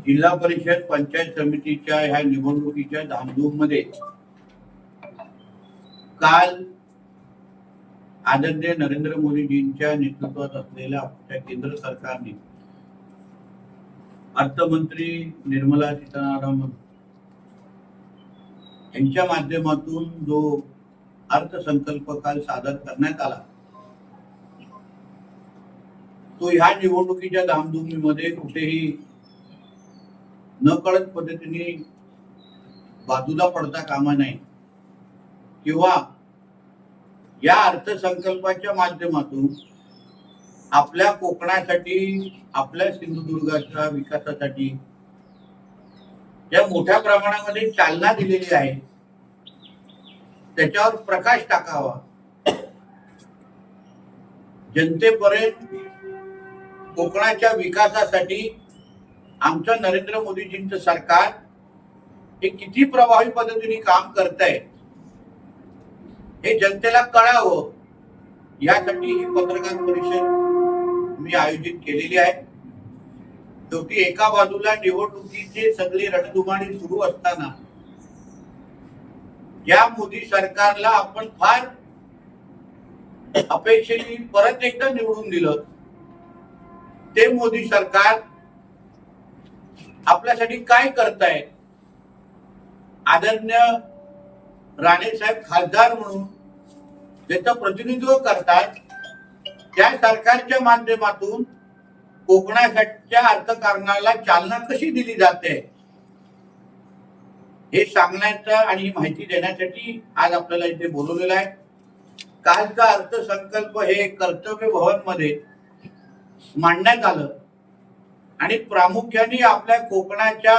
जिल्हा परिषद पंचायत समितीच्या ह्या निवडणुकीच्या धामधूममध्ये काल आदरणीय नरेंद्र मोदीजींच्या नेतृत्वात असलेल्या आपल्या केंद्र सरकारने अर्थमंत्री निर्मला सीतारामन यांच्या माध्यमातून जो अर्थसंकल्प काल सादर करण्यात आला तो ह्या निवडणुकीच्या धामधुमीमध्ये कुठेही नकळत पद्धतीने बाजूला पडता कामा नये किंवा या अर्थसंकल्पाच्या माध्यमातून आपल्या कोकणासाठी आपल्या सिंधुदुर्गाच्या विकासासाठी ज्या मोठ्या प्रमाणामध्ये चालना दिलेली आहे त्याच्यावर प्रकाश टाकावा, जनतेपर्यंत कोकणाच्या विकासासाठी आमचं नरेंद्र मोदीजींचं सरकार हे किती प्रभावी पद्धतीने काम करत आहे हे जनतेला कळावं यासाठी ही पत्रकार परिषद मी आयोजित केलेली आहे। शेवटी एका बाजूला निवडणुकीची सगळी रणधुमाळी सुरू असताना या मोदी सरकारला आपण फार अपेक्षेने परत एकदा निवडून दिलं ते मोदी सरकार आपल्यासाठी काय करताय, आदरणीय राणे साहेब खासदार म्हणून त्याचं प्रतिनिधित्व करतात त्या सरकारच्या माध्यमातून कोकणाच्या अर्थकारणाला चालना कशी दिली जाते हे सांगण्याचं आणि माहिती देण्यासाठी आज आपल्याला इथे बोलवलेलं आहे। कालचा अर्थसंकल्प हे कर्तव्य भवन मध्ये मांडण्यात आलं आणि प्रामुख्याने आपल्या कोकणाच्या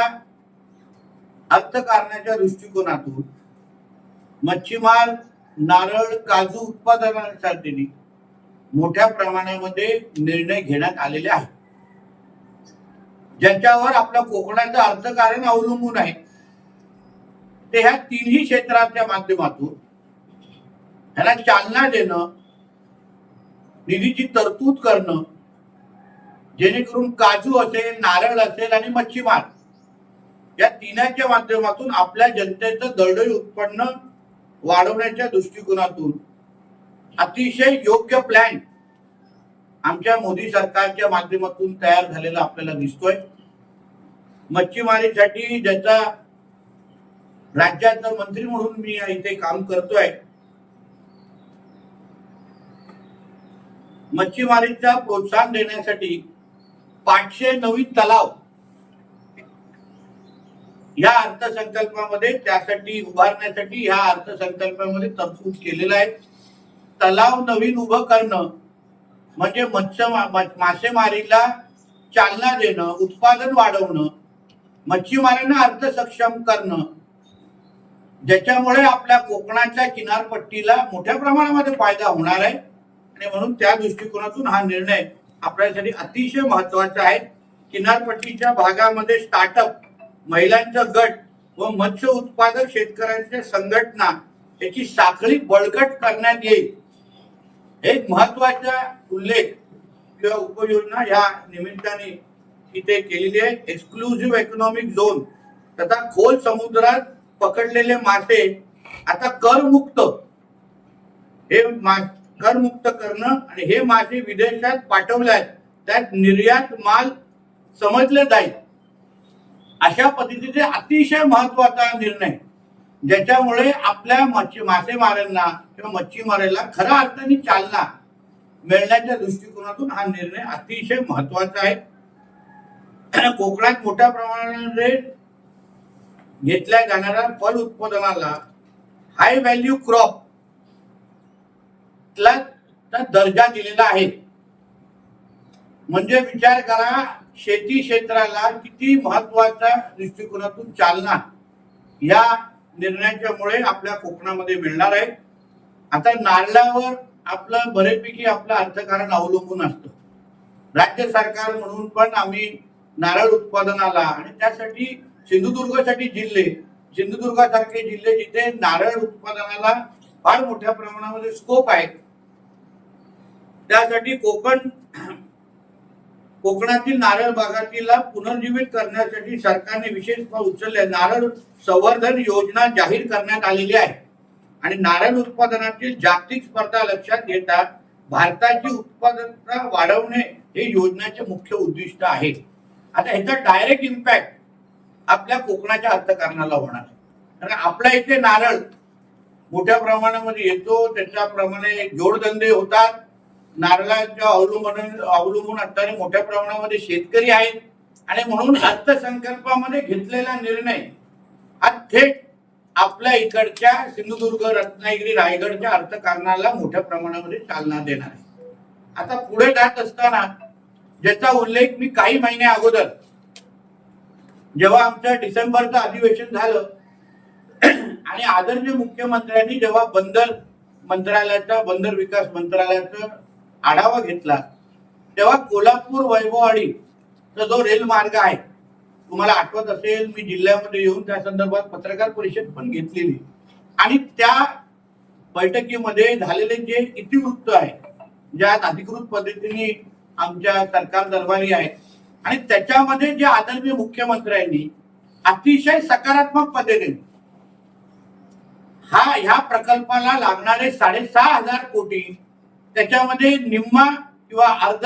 अर्थकारणाच्या दृष्टिकोनातून मच्छीमार, नारळ, काजू उत्पादनासाठी मोठ्या प्रमाणामध्ये निर्णय घेण्यात आलेले आहेत ज्याच्यावर आपल्या कोकणाचं अर्थकारण अवलंबून आहे। ते ह्या तिन्ही क्षेत्राच्या माध्यमातून ह्याला चालना देणं, निधीची तरतूद करणं जेणेकरून काजू असेल, नारळ असेल आणि मच्छीमार या तिन्हाच्या माध्यमातून आपल्या जनतेचं दरडोई उत्पन्न वाढवण्याच्या दृष्टिकोनातून अतिशय योग्य प्लॅन आमच्या मोदी सरकारच्या माध्यमातून तयार झालेला आपल्याला दिसतोय। मच्छीमारीसाठी ज्याचा राज्याचा मंत्री म्हणून मी इथे काम करतोय, मच्छीमारीचा प्रोत्साहन देण्यासाठी 500 नवीन तलाव या अर्थसंकल्पामध्ये त्यासाठी उभारण्यासाठी ह्या अर्थसंकल्पामध्ये तरतूद केलेला आहे। तलाव नवीन उभं करणं म्हणजे मासेमारीला चालना देणं, उत्पादन वाढवणं, मच्छीमारांना अर्थसक्षम करणं ज्याच्यामुळे आपल्या कोकणाच्या किनारपट्टीला मोठ्या प्रमाणामध्ये फायदा होणार आहे आणि म्हणून त्या दृष्टिकोनातून हा निर्णय आपल्यासाठी अतिशय महत्वाचा आहे। किनारपट्टीच्या भागामध्ये स्टार्टअप, महिलांचा गट व मत्स्य उत्पादक शेतकऱ्यांच्या संघटना याची साखळी बळकट करण्यात येईल एक महत्वाचा उल्लेख किंवा उपयोजना या निमित्ताने इथे केलेली आहे। एक्सक्लुझिव्ह इकॉनॉमिक झोन तथा खोल समुद्रात पकडलेले मासे आता करमुक्त करणं आणि हे मासे विदेशात पाठवल्यास त्यात निर्यात माल समजले जाईल अशा पद्धतीचे अतिशय महत्वाचा निर्णय ज्याच्यामुळे आपल्या मासेमारांना किंवा मच्छीमारांना खऱ्या अर्थाने चालना मिळण्याच्या दृष्टिकोनातून हा निर्णय अतिशय महत्वाचा आहे। कोकणात मोठ्या प्रमाणामध्ये घेतल्या जाणाऱ्या फळ उत्पादनाला हाय व्हॅल्यू क्रॉप ला दर्जा दिलेला आहे। म्हणजे विचार करा शेती क्षेत्राला किती महत्वाच्या दृष्टिकोनातून चालना या निर्णयाच्यामुळे आपल्या कोकणामध्ये मिळणार आहे। आता नारळावर आपलं बरेपैकी आपलं अर्थकारण अवलंबून असतं। राज्य सरकार म्हणून पण आम्ही नारळ उत्पादनाला आणि त्यासाठी सिंधुदुर्गासारखे जिल्हे जिथे नारळ उत्पादनाला फार मोठ्या प्रमाणामध्ये स्कोप आहे त्यासाठी कोकण कोकणातील नारळ बागायतीला पुनर्जीवित करण्यासाठी सरकारने विशेष पाऊल उचलले. नारळ संवर्धन योजना जाहीर करण्यात आलेली आहे आणि नारळ उत्पादनातील जागतिक स्पर्धा लक्षात घेता भारताची उत्पादकता वाढवणे हे योजनेचे मुख्य उद्दिष्ट आहे. आता ह्याचा डायरेक्ट इम्पॅक्ट आपल्या कोकणाच्या अर्थकारणाला होणार आहे. कारण आपल्या इथे नारळ मोठ्या प्रमाणामध्ये येतो, त्याच्याप्रमाणे जोडधंदे होतात. नारळाच्या अवलंबून असणारे मोठ्या प्रमाणामध्ये शेतकरी आहेत आणि म्हणून अर्थसंकल्पामध्ये घेतलेला निर्णय हा थेट आपल्या इकडच्या सिंधुदुर्ग, रत्नागिरी, रायगडच्या अर्थकारणाला मोठ्या प्रमाणामध्ये चालना देणार आहे. आता पुढे जात असताना ज्याचा उल्लेख मी काही महिने अगोदर जेव्हा आमच्या डिसेंबरचं अधिवेशन झालं आणि आदरणीय मुख्यमंत्र्यांनी जेव्हा बंदर विकास मंत्रालयाचा आढावा घेतला, तेव्हा कोल्हापूर वैभववाडीचा जो रेल मार्ग आहे, तुम्हाला आठवत असेल मी जिल्ह्यामध्ये येऊन त्या संदर्भात पत्रकार परिषद पण घेतलेली आणि त्या बैठकीमध्ये झालेले जे इतिवृत्त आहे, ज्यात अधिकृत पद्धतीने आमच्या सरकार दरबारी आहे आणि त्याच्यामध्ये जे आदरणीय मुख्यमंत्र्यांनी अतिशय सकारात्मक पद्धतीने ह्या प्रकल्पाला लागणारे 6,500 कोटी त्याच्यामध्ये निम्मा किंवा अर्ध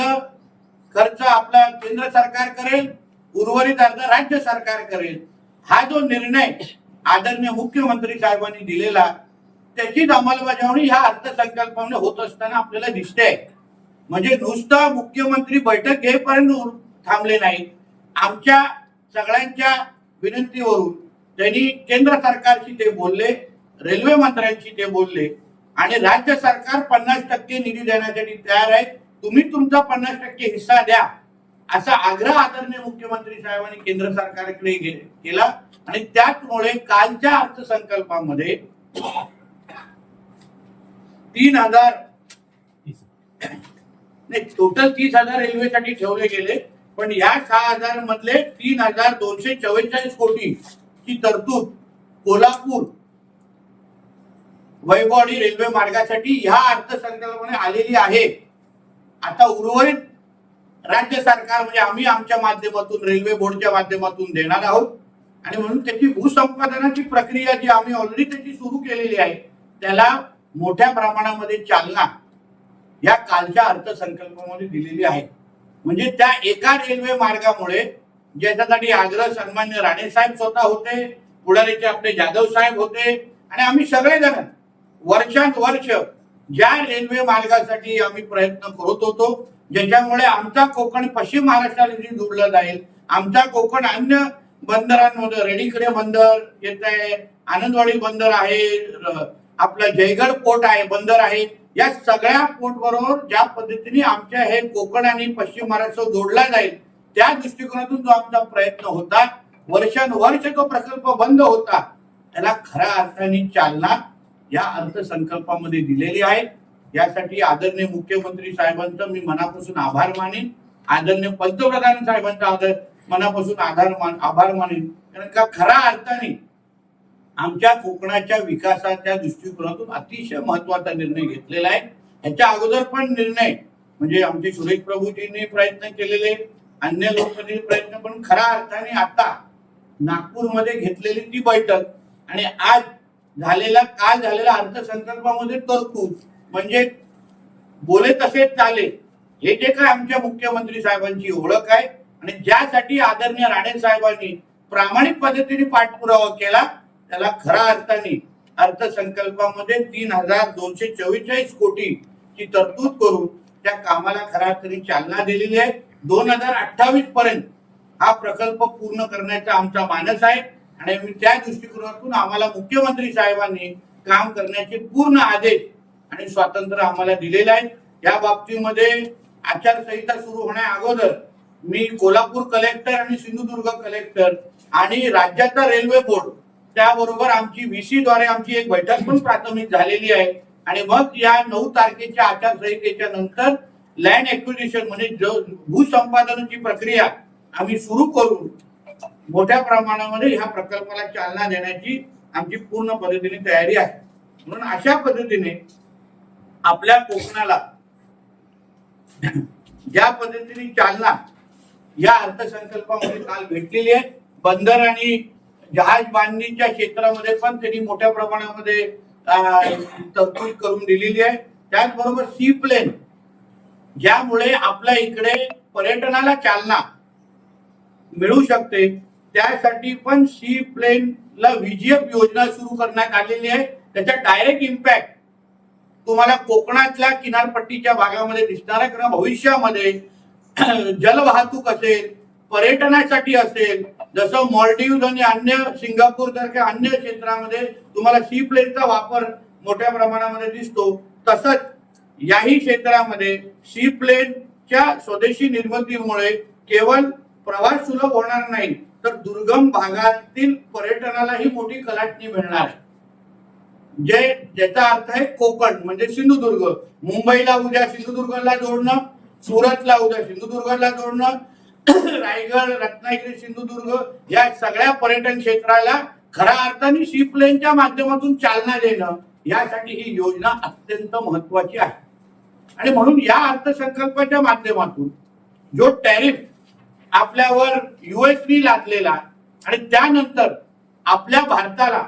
खर्च आपला केंद्र सरकार करेल, उर्वरित अर्ध राज्य सरकार करेल. हा जो निर्णय आदरणीय मुख्यमंत्री साहेबांनी दिलेला त्याचीच अंमलबजावणी ह्या अर्थसंकल्पामध्ये होत असताना आपल्याला दिसते. म्हणजे नुसतं मुख्यमंत्री बैठक घेईपर्यंत थांबले नाही. आमच्या सगळ्यांच्या विनंतीवरून त्यांनी केंद्र सरकारशी ते बोलले, रेल्वे मंत्र्यांशी ते बोलले आणि राज्य सरकार 50% निधी देण्यासाठी तयार आहे, तुम्ही तुमचा 50% हिस्सा द्या असा आग्रह आदरणीय मुख्यमंत्री साहेबांनी केंद्र सरकारकडे केला आणि त्याचमुळे कालच्या अर्थसंकल्पामध्ये 3,000 नाही टोटल 30,000 रेल्वेसाठी ठेवले गेले, पण या 6,000 मधले 3,244 कोटी ची तरतूद कोल्हापूर वैभववाडी रेल्वे मार्गासाठी ह्या अर्थसंकल्पाने आलेली आहे. आता उर्वरित राज्य सरकार म्हणजे आम्ही आमच्या माध्यमातून रेल्वे बोर्डच्या माध्यमातून देणार आहोत आणि म्हणून त्याची भूसंपादनाची प्रक्रिया जी आम्ही ऑलरेडी त्याची सुरू केलेली आहे त्याला मोठ्या प्रमाणामध्ये चालना या कालच्या अर्थसंकल्पामध्ये दिलेली आहे. म्हणजे त्या एका रेल्वे मार्गामुळे ज्याच्यासाठी आग्रह सन्मान्य राणे साहेब स्वतः होते, पुढारीचे आपले जाधव साहेब होते आणि आम्ही सगळेजण वर्षानुवर्ष ज्या रेल्वे मार्गासाठी आम्ही प्रयत्न करत होतो, ज्याच्यामुळे आमचा कोकण पश्चिम महाराष्ट्राला जोडला जाईल, आमचा कोकण अन्य बंदरांमध्ये रेडीकडे बंदर येत आहे, आनंदवाडी बंदर आहे, आपला जयगड पोर्ट आहे, बंदर आहे, या सगळ्या पोर्ट बरोबर ज्या पद्धतीने आमच्या हे कोकण आणि पश्चिम महाराष्ट्र जोडला जाईल त्या दृष्टिकोनातून जो आमचा प्रयत्न होता, वर्षानुवर्ष तो प्रकल्प बंद होता, त्याला खऱ्या अर्थाने चालना या अर्थसंकल्पामध्ये दिलेली आहे. यासाठी आदरणीय मुख्यमंत्री साहेबांचा मी मनापासून आभार मानेन, आदरणीय पंतप्रधान साहेबांचा मनापासून आभार मानेन. कारण का खऱ्या अर्थाने आमच्या कोकणाच्या विकासाच्या दृष्टिकोनातून अतिशय महत्वाचा निर्णय घेतलेला आहे. ह्याच्या अगोदर पण निर्णय म्हणजे आमचे सुरेश प्रभूजींनी प्रयत्न केलेले, अन्य लोकांनी प्रयत्न, पण खऱ्या अर्थाने आता नागपूरमध्ये घेतलेली ती बैठक आणि आज काल झालेल्या अर्थसंकल्पामध्ये तरतूद म्हणजे बोले तसेच चाले, हे जे काय आमच्या मुख्यमंत्री साहेबांची ओळख आहे आणि ज्यासाठी आदरणीय राणे साहेबांनी प्रामाणिक पद्धतीने पाठपुरावा केला त्याला खऱ्या अर्थाने अर्थसंकल्पामध्ये 3,244 कोटी ची तरतूद करून त्या कामाला खऱ्या अर्थाने चालना दिलेली आहे. 2028 पर्यंत हा प्रकल्प पूर्ण करण्याचा आमचा मानस आहे आणि त्या दृष्टिकोनातून आम्हाला मुख्यमंत्री साहेबांनी काम करण्याचे पूर्ण आदेश आणि स्वातंत्र्य आम्हाला दिलेलं आहे. या बाबतीमध्ये आचारसंहिता सुरू होण्या अगोदर मी कोल्हापूर कलेक्टर आणि सिंधुदुर्ग कलेक्टर आणि राज्याचा रेल्वे बोर्ड त्याबरोबर आमची VC द्वारे आमची एक बैठक पण प्राथमिक झालेली आहे आणि मग या 9 तारखेच्या आचारसंहितेच्या नंतर लँड ॲक्विजिशन म्हणजे भूसंपादनाची प्रक्रिया आम्ही सुरू करून मोठ्या प्रमाणामध्ये ह्या प्रकल्पाला चालना देण्याची आमची पूर्ण पद्धतीने तयारी आहे. म्हणून अशा पद्धतीने आपल्या कोकणाला ज्या पद्धतीने चालना या अर्थसंकल्पामध्ये काल भेटलेली आहे. बंदर आणि जहाज बांधणीच्या क्षेत्रामध्ये पण त्यांनी मोठ्या प्रमाणामध्ये तरतूद करून दिलेली आहे. त्याचबरोबर सी प्लेन, ज्यामुळे आपल्या इकडे पर्यटनाला चालना मिळू शकते, त्यासाठी पण सी प्लेनला व्हीजीएफ योजना सुरू करण्यात आलेली आहे. त्याचा डायरेक्ट इम्पॅक्ट तुम्हाला कोकणातल्या किनारपट्टीच्या भागामध्ये दिसणार आहे. कारण भविष्यामध्ये जलवाहतूक असेल, पर्यटनासाठी असेल, जसं मॉलडीव्ह आणि अन्य सिंगापूर सारख्या अन्य क्षेत्रामध्ये तुम्हाला सी प्लेनचा वापर मोठ्या प्रमाणामध्ये दिसतो, तसंच याही क्षेत्रामध्ये सी प्लेनच्या स्वदेशी निर्मितीमुळे केवळ प्रवास सुलभ होणार नाही, तर दुर्गम भागातील पर्यटनालाही मोठी कलाटणी मिळणार आहे. ज्याचा अर्थ आहे कोकण म्हणजे सिंधुदुर्ग. मुंबईला उद्या सिंधुदुर्गला जोडणं, सुरतला उद्या सिंधुदुर्गला जोडणं, रायगड, रत्नागिरी, सिंधुदुर्ग या सगळ्या पर्यटन क्षेत्राला खऱ्या अर्थाने सी प्लेनच्या माध्यमातून चालना देणं, यासाठी ही योजना अत्यंत महत्वाची आहे. आणि म्हणून या अर्थसंकल्पाच्या माध्यमातून जो टॅरिफ आपल्यावर युएसनी लादलेला आणि त्यानंतर आपल्या भारताला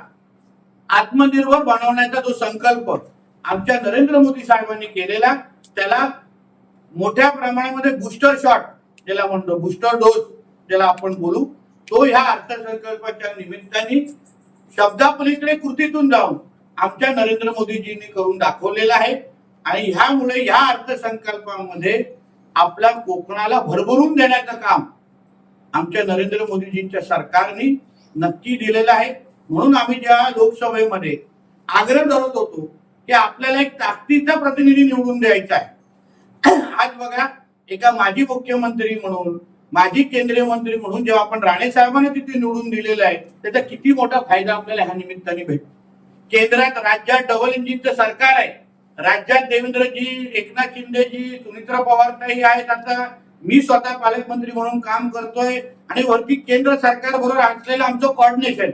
आत्मनिर्भर बनवण्याचा जो संकल्प आमच्या नरेंद्र मोदी साहेबांनी केलेला, त्याला मोठ्या प्रमाणामध्ये बूस्टर शॉट ज्याला म्हणतो, बूस्टर डोस ज्याला आपण बोलू, तो ह्या अर्थसंकल्पाच्या निमित्ताने शब्दापलीकडे कृतीतून जाऊन आमच्या नरेंद्र मोदीजींनी करून दाखवलेला आहे. आणि ह्यामुळे ह्या अर्थसंकल्पामध्ये आपल्या कोकणाला भरभरून देण्याचं काम आमच्या नरेंद्र मोदीजींच्या सरकारने नक्की दिलेलं आहे. म्हणून आम्ही ज्या लोकसभेमध्ये आग्रह धरत होतो की आपल्याला एक ताकदीचा प्रतिनिधी निवडून द्यायचा आहे, आज बघा एका माजी मुख्यमंत्री म्हणून, माजी केंद्रीय मंत्री म्हणून जेव्हा आपण राणे साहेबांना तिथे निवडून दिलेलं आहे, त्याचा किती मोठा फायदा आपल्याला ह्या निमित्ताने भेटतो. केंद्रात राज्यात डबल इंजिनचं सरकार आहे. राज्यात देवेंद्रजी, एकनाथ शिंदेजी, सुनित्रा पवार ताई आहेत. आता मी स्वतः पालकमंत्री म्हणून काम करतोय आणि वरती केंद्र सरकार बरोबर असलेलं आमचं कॉर्डिनेशन,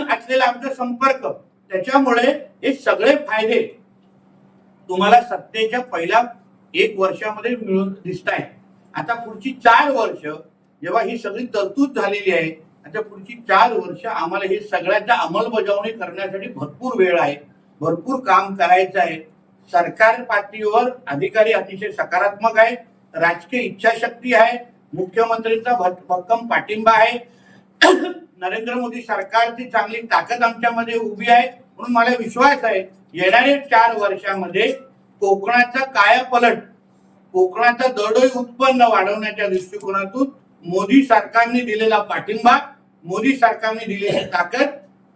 असलेला आमचा संपर्क, त्याच्यामुळे हे सगळे फायदे तुम्हाला सत्तेच्या पहिल्या 1 वर्षामध्ये मिळून दिसत आहे. आता पुढची 4 वर्ष जेव्हा ही सगळी तरतूद झालेली आहे, आता पुढची 4 वर्ष आम्हाला हे सगळ्याच्या अंमलबजावणी करण्यासाठी भरपूर वेळ आहे, भरपूर काम करायचं आहे. सरकार पातळीवर अधिकारी अतिशय सकारात्मक आहे, राजकीय इच्छाशक्ती आहे, मुख्यमंत्र्यांचा भक्कम पाठिंबा आहे, नरेंद्र मोदी सरकारची चांगली ताकद आमच्यामध्ये उभी आहे. म्हणून मला विश्वास आहे येणाऱ्या 4 वर्षामध्ये कोकणाचा कायापलट, कोकणाचा दरडोई उत्पन्न वाढवण्याच्या दृष्टिकोनातून मोदी सरकारने दिलेला पाठिंबा, मोदी सरकारने दिलेली ताकद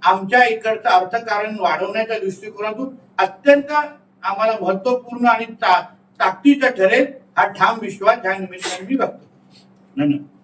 आमच्या इकडचं अर्थकारण वाढवण्याच्या दृष्टिकोनातून अत्यंत आम्हाला महत्वपूर्ण आणि ताकदीचा ठरेल, हा ठाम विश्वास ह्या निमित्ताने मी व्यक्त करतो. धन्यवाद.